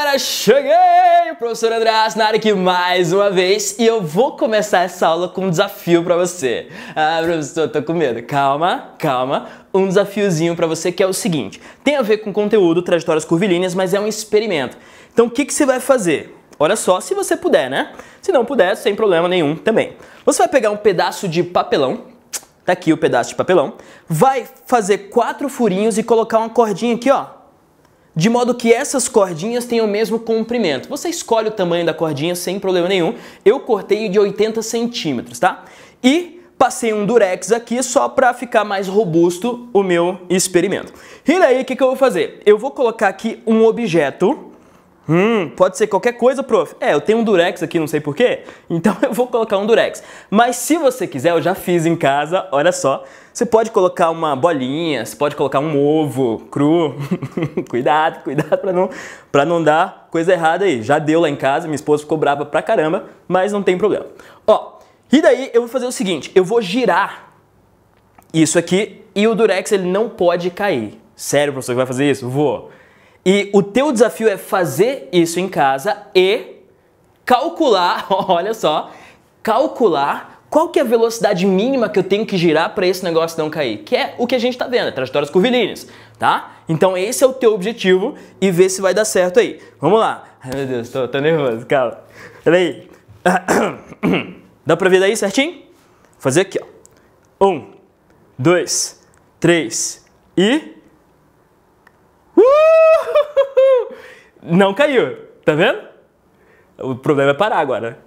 galera, cheguei! O professor André Asnari aqui mais uma vez e eu vou começar essa aula com um desafio pra você. Ah, professor, tô com medo. Calma, calma. Um desafiozinho pra você que é o seguinte. Tem a ver com conteúdo, trajetórias curvilíneas, mas é um experimento. Então o que você vai fazer? Olha só, se você puder, né? Se não puder, sem problema nenhum também. Você vai pegar um pedaço de papelão, tá aqui o pedaço de papelão, vai fazer 4 furinhos e colocar uma cordinha aqui, ó. De modo que essas cordinhas tenham o mesmo comprimento. Você escolhe o tamanho da cordinha sem problema nenhum. Eu cortei de 80 centímetros, tá? E passei um durex aqui só para ficar mais robusto o meu experimento. E daí, o que eu vou fazer? Eu vou colocar aqui um objeto. Pode ser qualquer coisa, prof. Eu tenho um durex aqui, não sei porquê. Então eu vou colocar um durex. Mas se você quiser, eu já fiz em casa, olha só. Você pode colocar uma bolinha, você pode colocar um ovo cru. Cuidado pra não dar coisa errada aí. Já deu lá em casa, minha esposa ficou brava pra caramba, mas não tem problema. Ó, e daí eu vou fazer o seguinte, eu vou girar isso aqui e o durex ele não pode cair. Sério, professor, que vai fazer isso? Vou. E o teu desafio é fazer isso em casa e calcular, olha só, calcular qual que é a velocidade mínima que eu tenho que girar para esse negócio não cair, que é o que a gente está vendo, trajetórias curvilíneas, tá? Então esse é o teu objetivo e ver se vai dar certo aí. Vamos lá. Ai meu Deus, tô nervoso, calma. Peraí. Dá para ver daí certinho? Vou fazer aqui, ó. 1, 2, 3 e... Não caiu, tá vendo? O problema é parar agora.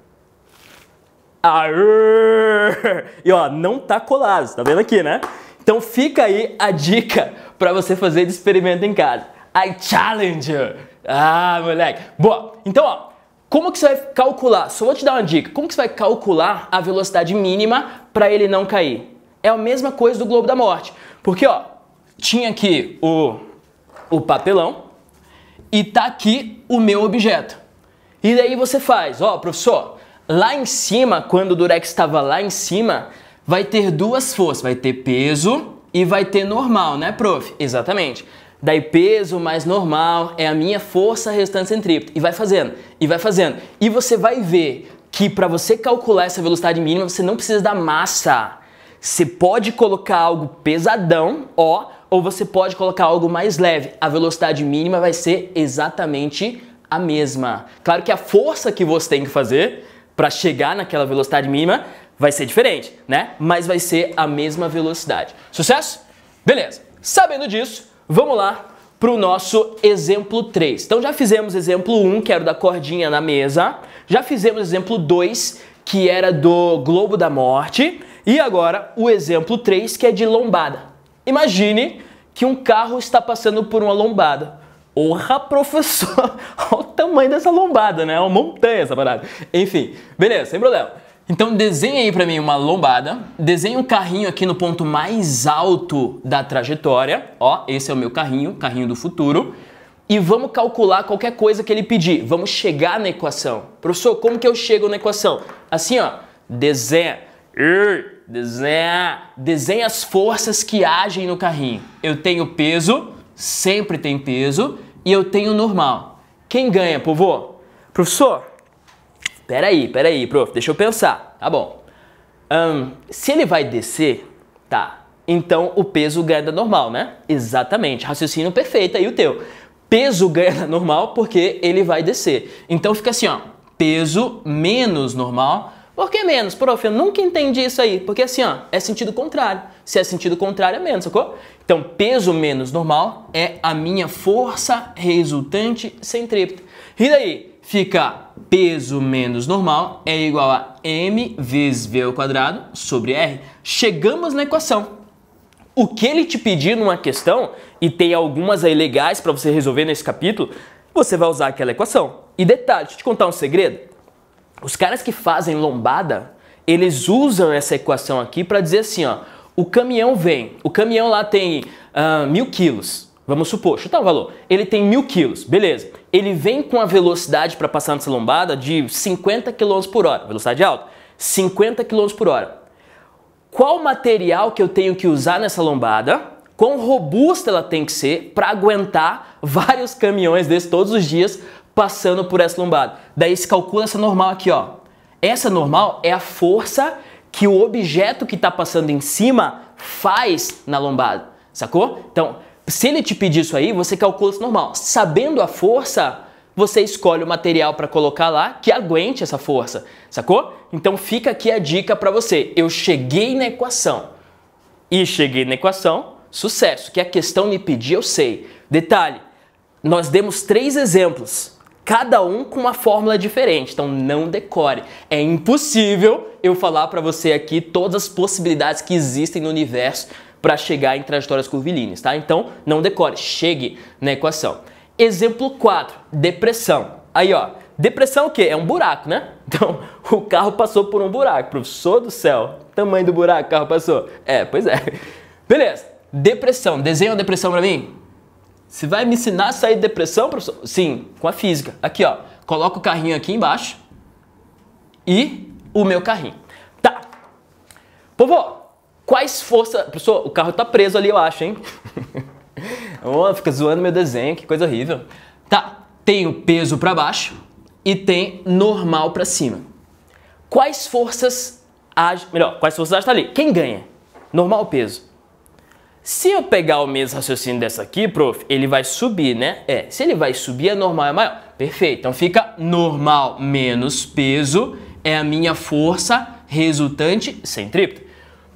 E ó, não tá colado, tá vendo aqui, né? Então fica aí a dica pra você fazer de experimento em casa. I challenge you. Ah, moleque. Boa, então ó, como que você vai calcular? Só vou te dar uma dica. Como que você vai calcular a velocidade mínima pra ele não cair? É a mesma coisa do globo da morte. Porque ó, tinha aqui o papelão e tá aqui o meu objeto. E daí você faz, ó, professor, lá em cima, quando o durex estava lá em cima, vai ter duas forças, vai ter peso e vai ter normal, né, prof? Exatamente. Daí peso mais normal é a minha força restante centrípeta. E vai fazendo, e vai fazendo. E você vai ver que para você calcular essa velocidade mínima, você não precisa da massa. Você pode colocar algo pesadão, ó, ou você pode colocar algo mais leve. A velocidade mínima vai ser exatamente a mesma. Claro que a força que você tem que fazer para chegar naquela velocidade mínima vai ser diferente, né? Mas vai ser a mesma velocidade. Sucesso? Beleza. Sabendo disso, vamos lá para o nosso exemplo 3. Então já fizemos exemplo 1, que era o da cordinha na mesa. Já fizemos exemplo 2, que era do globo da morte. E agora o exemplo 3, que é de lombada. Imagine que um carro está passando por uma lombada. Porra, professor, olha o tamanho dessa lombada, né? É uma montanha essa parada. Enfim, beleza, sem problema. Então desenha aí pra mim uma lombada, desenha um carrinho aqui no ponto mais alto da trajetória. Ó, esse é o meu carrinho, carrinho do futuro. E vamos calcular qualquer coisa que ele pedir. Vamos chegar na equação. Professor, como que eu chego na equação? Assim, ó, desenha as forças que agem no carrinho. Eu tenho peso, sempre tem peso, e eu tenho normal. Quem ganha, povo? Professor, peraí, prof, deixa eu pensar. Tá bom. Se ele vai descer, tá, então o peso ganha da normal, né? Exatamente, raciocínio perfeito aí o teu. Peso ganha da normal porque ele vai descer. Então fica assim, ó, peso menos normal. Por que menos, prof? Eu nunca entendi isso aí. Porque assim, ó, é sentido contrário. Se é sentido contrário, é menos, sacou? Então, peso menos normal é a minha força resultante centrípeta. E daí, fica peso menos normal é igual a m vezes v ao quadrado sobre r. Chegamos na equação. O que ele te pedir numa questão, e tem algumas aí legais para você resolver nesse capítulo, você vai usar aquela equação. E detalhe, deixa eu te contar um segredo. Os caras que fazem lombada, eles usam essa equação aqui para dizer assim, ó, o caminhão vem, o caminhão lá tem 1000 quilos, vamos supor, chutar um valor, ele tem 1000 quilos, beleza, ele vem com a velocidade para passar nessa lombada de 50 km por hora, velocidade alta, 50 km por hora. Qual material que eu tenho que usar nessa lombada? Quão robusta ela tem que ser para aguentar vários caminhões desses todos os dias passando por essa lombada. Daí se calcula essa normal aqui, ó. Essa normal é a força que o objeto que está passando em cima faz na lombada, sacou? Então, se ele te pedir isso aí, você calcula essa normal. Sabendo a força, você escolhe o material para colocar lá que aguente essa força, sacou? Então fica aqui a dica para você. Eu cheguei na equação. E cheguei na equação, sucesso. Que a questão me pedir, eu sei. Detalhe, nós demos 3 exemplos, cada um com uma fórmula diferente, então não decore. É impossível eu falar para você aqui todas as possibilidades que existem no universo para chegar em trajetórias curvilíneas, tá? Então não decore, chegue na equação. Exemplo 4, depressão. Aí, ó, depressão o quê? É um buraco, né? Então, o carro passou por um buraco. Professor do céu, tamanho do buraco o carro passou. Pois é. Beleza. Depressão. Desenha uma depressão pra mim. Você vai me ensinar a sair de depressão, professor? Sim, com a física. Aqui, ó. Coloca o carrinho aqui embaixo. E o meu carrinho. Tá. Povo, quais forças... Professor, o carro tá preso ali, eu acho, hein? Oh, fica zoando meu desenho, que coisa horrível. Tá. Tem o peso para baixo e tem normal para cima. Quais forças agem? Melhor, quais forças agem tá ali? Quem ganha? Normal ou peso? Se eu pegar o mesmo raciocínio dessa aqui, prof, ele vai subir, né? Se ele vai subir, a normal é maior. Perfeito. Então fica normal menos peso é a minha força resultante centrípeta.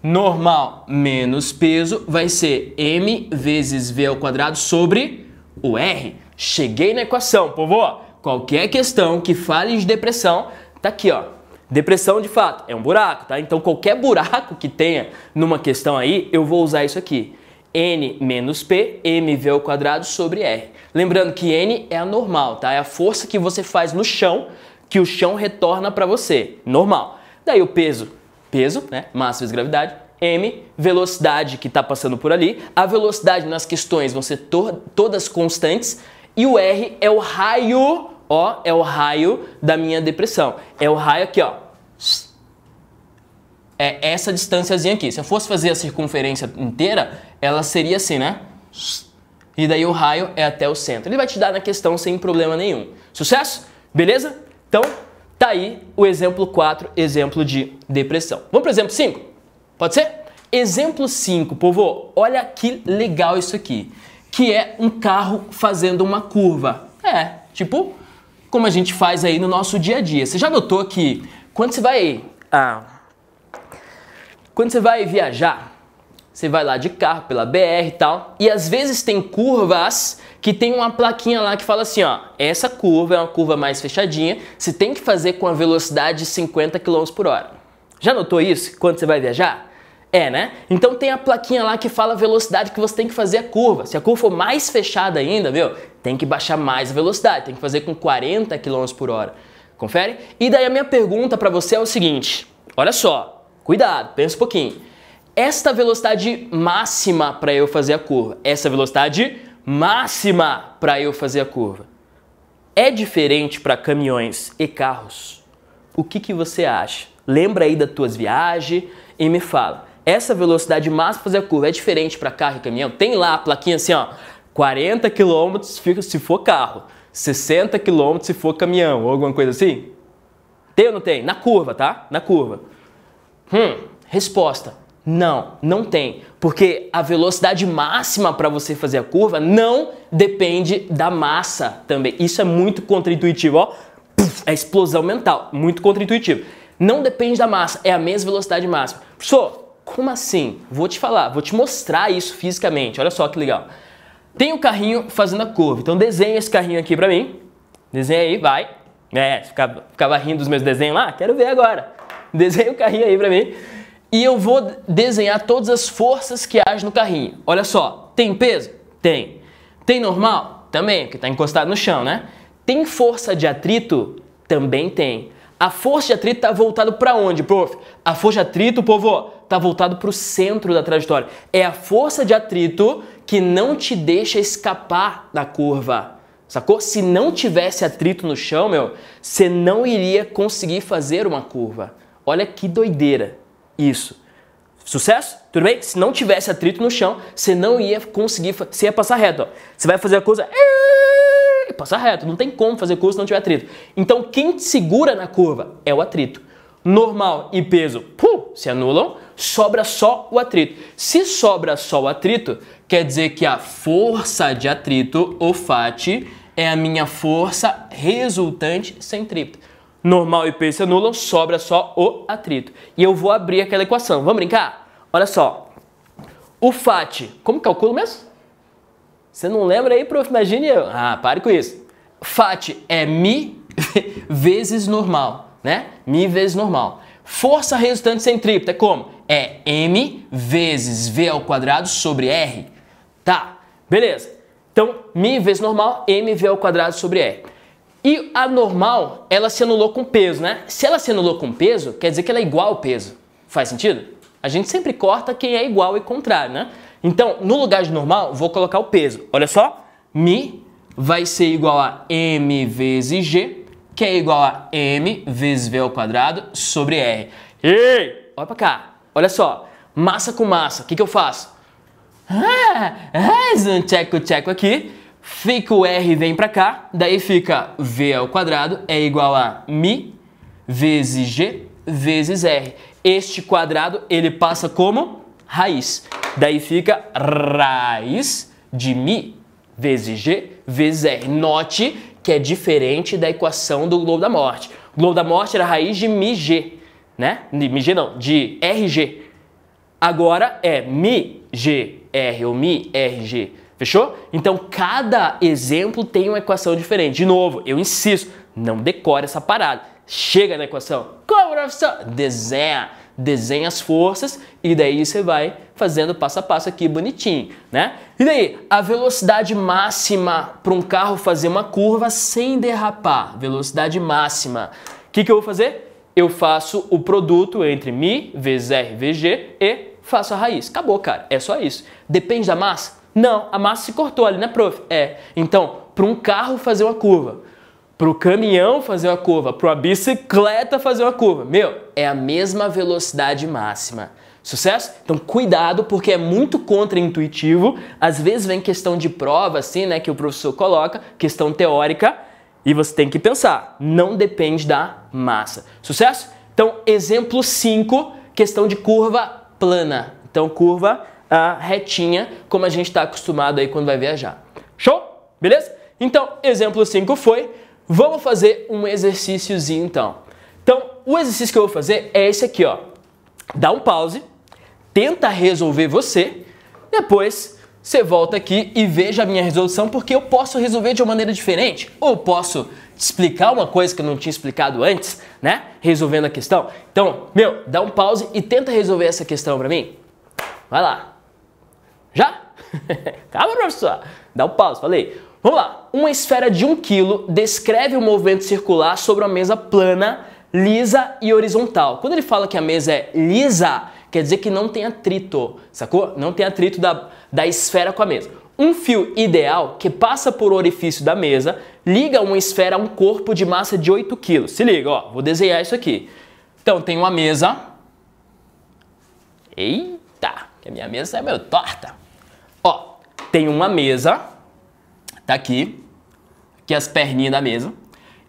Normal menos peso vai ser m vezes v ao quadrado sobre o r. Cheguei na equação, povo. Qualquer questão que fale de depressão, tá aqui, ó. Depressão, de fato, é um buraco, tá? Então, qualquer buraco que tenha numa questão aí, eu vou usar isso aqui. N menos P, mv ao quadrado sobre R. Lembrando que N é a normal, tá? É a força que você faz no chão, que o chão retorna para você. Normal. Daí o peso, né? Massa vezes gravidade. M, velocidade que está passando por ali. A velocidade nas questões vão ser todas constantes. E o R é o raio, ó, é o raio da minha depressão. É o raio aqui, ó. É essa distânciazinha aqui. Se eu fosse fazer a circunferência inteira, ela seria assim, né? E daí o raio é até o centro. Ele vai te dar na questão sem problema nenhum. Sucesso? Beleza? Então, tá aí o exemplo 4, exemplo de depressão. Vamos para o exemplo 5? Pode ser? Exemplo 5, povo. Olha que legal isso aqui. Que é um carro fazendo uma curva. Tipo, como a gente faz aí no nosso dia a dia. Você já notou que quando você vai viajar, você vai lá de carro pela BR e tal, e às vezes tem curvas que tem uma plaquinha lá que fala assim, ó, essa curva é uma curva mais fechadinha, você tem que fazer com a velocidade de 50 km por hora. Já notou isso quando você vai viajar? Né? Então tem a plaquinha lá que fala a velocidade que você tem que fazer a curva. Se a curva for mais fechada ainda, viu? Tem que baixar mais a velocidade, tem que fazer com 40 km por hora. Confere? E daí a minha pergunta para você é o seguinte, olha só, cuidado, pensa um pouquinho. Esta velocidade máxima para eu fazer a curva, essa velocidade máxima para eu fazer a curva, é diferente para caminhões e carros? O que você acha? Lembra aí das tuas viagens e me fala. Essa velocidade máxima para fazer a curva é diferente para carro e caminhão? Tem lá a plaquinha assim, ó, 40 km se for carro, 60 km se for caminhão, ou alguma coisa assim? Tem ou não tem? Na curva, tá? Na curva. Resposta. Não tem. Porque a velocidade máxima para você fazer a curva não depende da massa também. Isso é muito contraintuitivo, ó. É explosão mental, muito contraintuitivo. Não depende da massa, é a mesma velocidade máxima. Professor, como assim? Vou te falar, vou te mostrar isso fisicamente. Olha só que legal. Tem o carrinho fazendo a curva. Então desenha esse carrinho aqui pra mim. Desenha aí, vai. Ficava rindo dos meus desenhos lá? Quero ver agora. Desenha o carrinho aí pra mim. E eu vou desenhar todas as forças que agem no carrinho. Olha só, tem peso? Tem. Tem normal? Também, porque tá encostado no chão, né? Tem força de atrito? Também tem. A força de atrito está voltada para onde, prof? A força de atrito, povo, está voltada para o centro da trajetória. É a força de atrito que não te deixa escapar da curva, sacou? Se não tivesse atrito no chão, você não iria conseguir fazer uma curva. Olha que doideira isso. Sucesso? Tudo bem? Se não tivesse atrito no chão, você não ia conseguir, você ia passar reto, ó. Você vai fazer a coisa, passa reto. Não tem como fazer curva se não tiver atrito. Então, quem segura na curva é o atrito. Normal e peso se anulam, sobra só o atrito. Se sobra só o atrito, quer dizer que a força de atrito, o FAT, é a minha força resultante centrípeta. Normal e peso se anulam, sobra só o atrito. E eu vou abrir aquela equação. Vamos brincar? Olha só. O FAT, como calculo mesmo? Você não lembra aí, prof? Imagine eu. Ah, pare com isso. FAT é mi vezes normal, né? Mi vezes normal. Força resultante centrípeta é como? É m vezes v ao quadrado sobre r. Tá, beleza. Então, mi vezes normal, mv ao quadrado sobre r. E a normal, ela se anulou com peso, né? Se ela se anulou com peso, quer dizer que ela é igual ao peso. Faz sentido? A gente sempre corta quem é igual e contrário, né? Então, no lugar de normal, vou colocar o peso. Olha só, mi vai ser igual a m vezes g, que é igual a m vezes v ao quadrado sobre r. Ei, olha pra cá. Olha só, massa com massa, o que eu faço? Um tcheco aqui, fica o r vem pra cá, daí fica v ao quadrado é igual a mi vezes g vezes r. Este quadrado, ele passa como raiz. Daí fica raiz de mi vezes g vezes r. Note que é diferente da equação do globo da morte. O globo da morte era raiz de mi-g, né? De mi-g não, de rg. Agora é mi-g-r ou mi-rg. Fechou? Então, cada exemplo tem uma equação diferente. De novo, eu insisto, não decore essa parada. Chega na equação. Como, professor? Desenha as forças e daí você vai fazendo passo a passo aqui bonitinho, né? E daí, a velocidade máxima para um carro fazer uma curva sem derrapar. Velocidade máxima. O que eu vou fazer? Eu faço o produto entre mi vezes r vezes g e faço a raiz. Acabou, cara. É só isso. Depende da massa? Não, a massa se cortou ali, né, prof? É. Então, para um carro fazer uma curva, para o caminhão fazer uma curva, para uma bicicleta fazer uma curva, é a mesma velocidade máxima. Sucesso? Então, cuidado, porque é muito contraintuitivo. Às vezes vem questão de prova, assim, né, que o professor coloca, questão teórica, e você tem que pensar, não depende da massa. Sucesso? Então, exemplo 5, questão de curva plana. Então, curva retinha, como a gente está acostumado aí quando vai viajar. Show? Beleza? Então, exemplo 5 foi. Vamos fazer um exercíciozinho então. Então, o exercício que eu vou fazer é esse aqui, ó. Dá um pause, tenta resolver você, depois você volta aqui e veja a minha resolução, porque eu posso resolver de uma maneira diferente, ou posso te explicar uma coisa que eu não tinha explicado antes, né? Resolvendo a questão. Então, dá um pause e tenta resolver essa questão pra mim. Vai lá. Já? Calma, professor. Dá um pause, falei. Vamos lá. Uma esfera de 1 kg descreve um movimento circular sobre uma mesa plana, lisa e horizontal. Quando ele fala que a mesa é lisa, quer dizer que não tem atrito, sacou? Não tem atrito da esfera com a mesa. Um fio ideal que passa por um orifício da mesa liga uma esfera a um corpo de massa de 8 kg. Se liga, ó, vou desenhar isso aqui. Então, tem uma mesa. Eita, que a minha mesa é meio torta. Ó, tem uma mesa. Tá aqui as perninhas da mesa,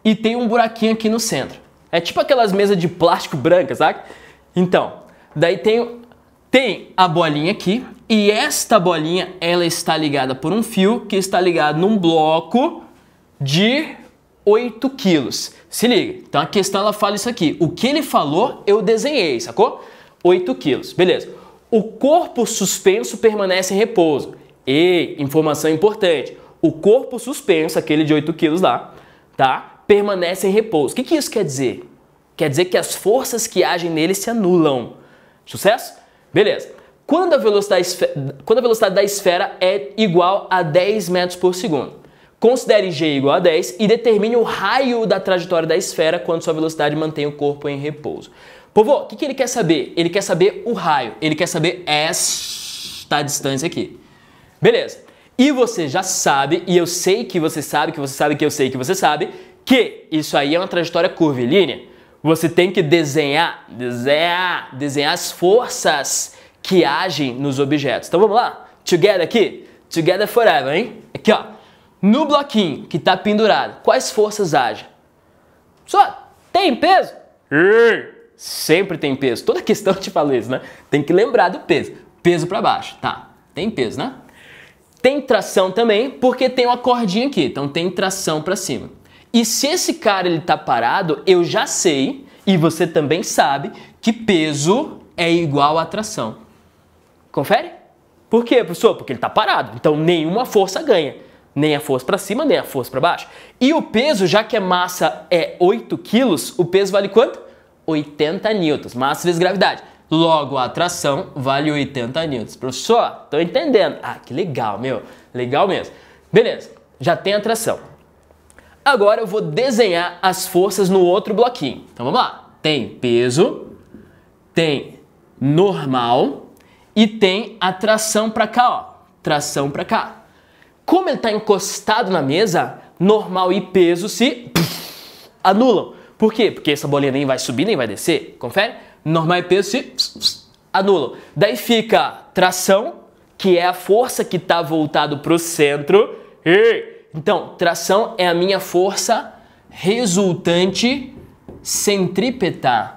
e tem um buraquinho aqui no centro. É tipo aquelas mesas de plástico branca, sabe? Então, daí tem a bolinha aqui, e esta bolinha, ela está ligada por um fio que está ligado num bloco de 8 quilos. Se liga, então a questão ela fala isso aqui. O que ele falou, eu desenhei, sacou? 8 quilos, beleza. O corpo suspenso permanece em repouso. E, informação importante, o corpo suspenso, aquele de 8 quilos lá, tá? Permanece em repouso. O que isso quer dizer? Quer dizer que as forças que agem nele se anulam. Sucesso? Beleza. Quando a velocidade da esfera é igual a 10 metros por segundo, considere g igual a 10 e determine o raio da trajetória da esfera quando sua velocidade mantém o corpo em repouso. Povo, o que ele quer saber? Ele quer saber o raio. Ele quer saber esta distância aqui. Beleza. E você já sabe, e eu sei que você sabe, que você sabe que eu sei que você sabe, que isso aí é uma trajetória curvilínea. Você tem que desenhar as forças que agem nos objetos. Então vamos lá? Together aqui? Together forever, hein? Aqui, ó. no bloquinho que está pendurado, quais forças agem? Só tem peso? Sempre tem peso. Toda questão eu te falo isso, né? Tem que lembrar do peso. Peso para baixo, tá? Tem peso, né? Tem tração também, porque tem uma cordinha aqui, então tem tração para cima. E se esse cara ele tá parado, eu já sei, e você também sabe, que peso é igual a tração. Confere? Por quê, professor? Porque ele tá parado, então nenhuma força ganha. Nem a força para cima, nem a força para baixo. E o peso, já que a massa é 8 quilos, o peso vale quanto? 80 newtons, massa vezes gravidade. Logo, a atração vale 80 newtons. Professor, tô entendendo. Ah, que legal, meu. Legal mesmo. Beleza, já tem atração. Agora eu vou desenhar as forças no outro bloquinho. Então vamos lá. Tem peso, tem normal e tem atração para cá, ó. Tração para cá. Como ele está encostado na mesa, normal e peso se anulam. Por quê? Porque essa bolinha nem vai subir, nem vai descer. Confere? Normal e peso se anulam. Daí fica tração, que é a força que está voltado para o centro. Então, tração é a minha força resultante centrípeta.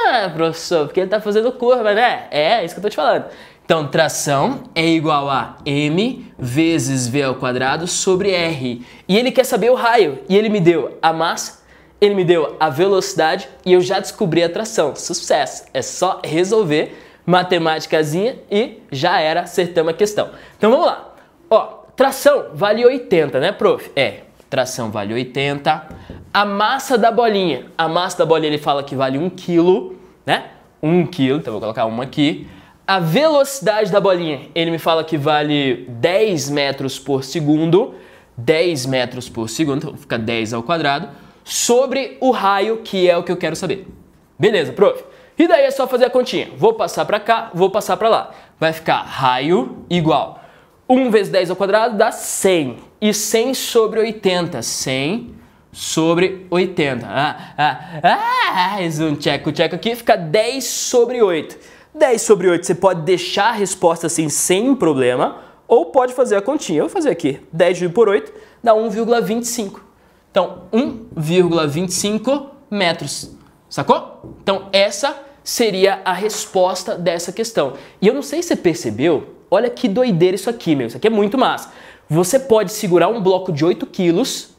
Ah, professor, porque ele está fazendo curva, né? É isso que eu estou te falando. Então, tração é igual a m vezes v ao quadrado sobre r. E ele quer saber o raio. E ele me deu a massa. Ele me deu a velocidade e eu já descobri a tração. Sucesso! É só resolver, matemáticazinha e já era, acertamos a questão. Então vamos lá. Ó, tração vale 80, né, prof? É, tração vale 80. A massa da bolinha ele fala que vale 1 kg, né? 1 kg, então vou colocar uma aqui. A velocidade da bolinha, ele me fala que vale 10 metros por segundo. 10 metros por segundo, então fica 10 ao quadrado. Sobre o raio, que é o que eu quero saber. Beleza, prof? E daí é só fazer a continha. Vou passar para cá, vou passar para lá. Vai ficar raio igual 1 vezes 10 ao quadrado dá 100. E 100 sobre 80. 100 sobre 80. Mais um tcheco aqui. Fica 10 sobre 8. 10 sobre 8 você pode deixar a resposta assim sem problema. Ou pode fazer a continha. Eu vou fazer aqui. 10 dividido por 8 dá 1,25. Então, 1,25 metros. Sacou? Então, essa seria a resposta dessa questão. E eu não sei se você percebeu, olha que doideira isso aqui, meu. Isso aqui é muito massa. Você pode segurar um bloco de 8 quilos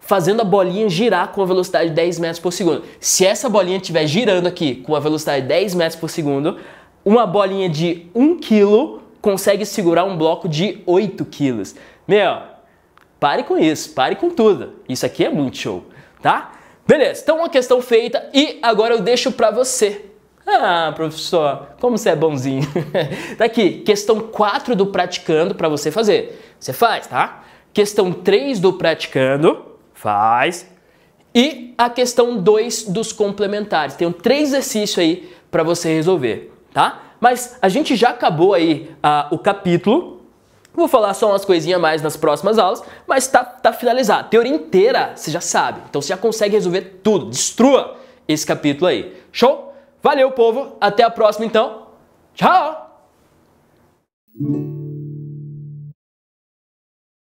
fazendo a bolinha girar com a velocidade de 10 metros por segundo. Se essa bolinha estiver girando aqui com a velocidade de 10 metros por segundo, uma bolinha de 1 quilo consegue segurar um bloco de 8 quilos. Meu... pare com isso, pare com tudo. Isso aqui é muito show, tá? Beleza, então uma questão feita e agora eu deixo pra você. Ah, professor, como você é bonzinho. Tá aqui, questão 4 do praticando pra você fazer. Você faz, tá? Questão 3 do praticando, faz. E a questão 2 dos complementares. Tem 3 exercícios aí pra você resolver, tá? Mas a gente já acabou aí o capítulo. Vou falar só umas coisinhas a mais nas próximas aulas, mas tá finalizado. A teoria inteira você já sabe, então você já consegue resolver tudo. Destrua esse capítulo aí. Show? Valeu, povo. Até a próxima, então. Tchau!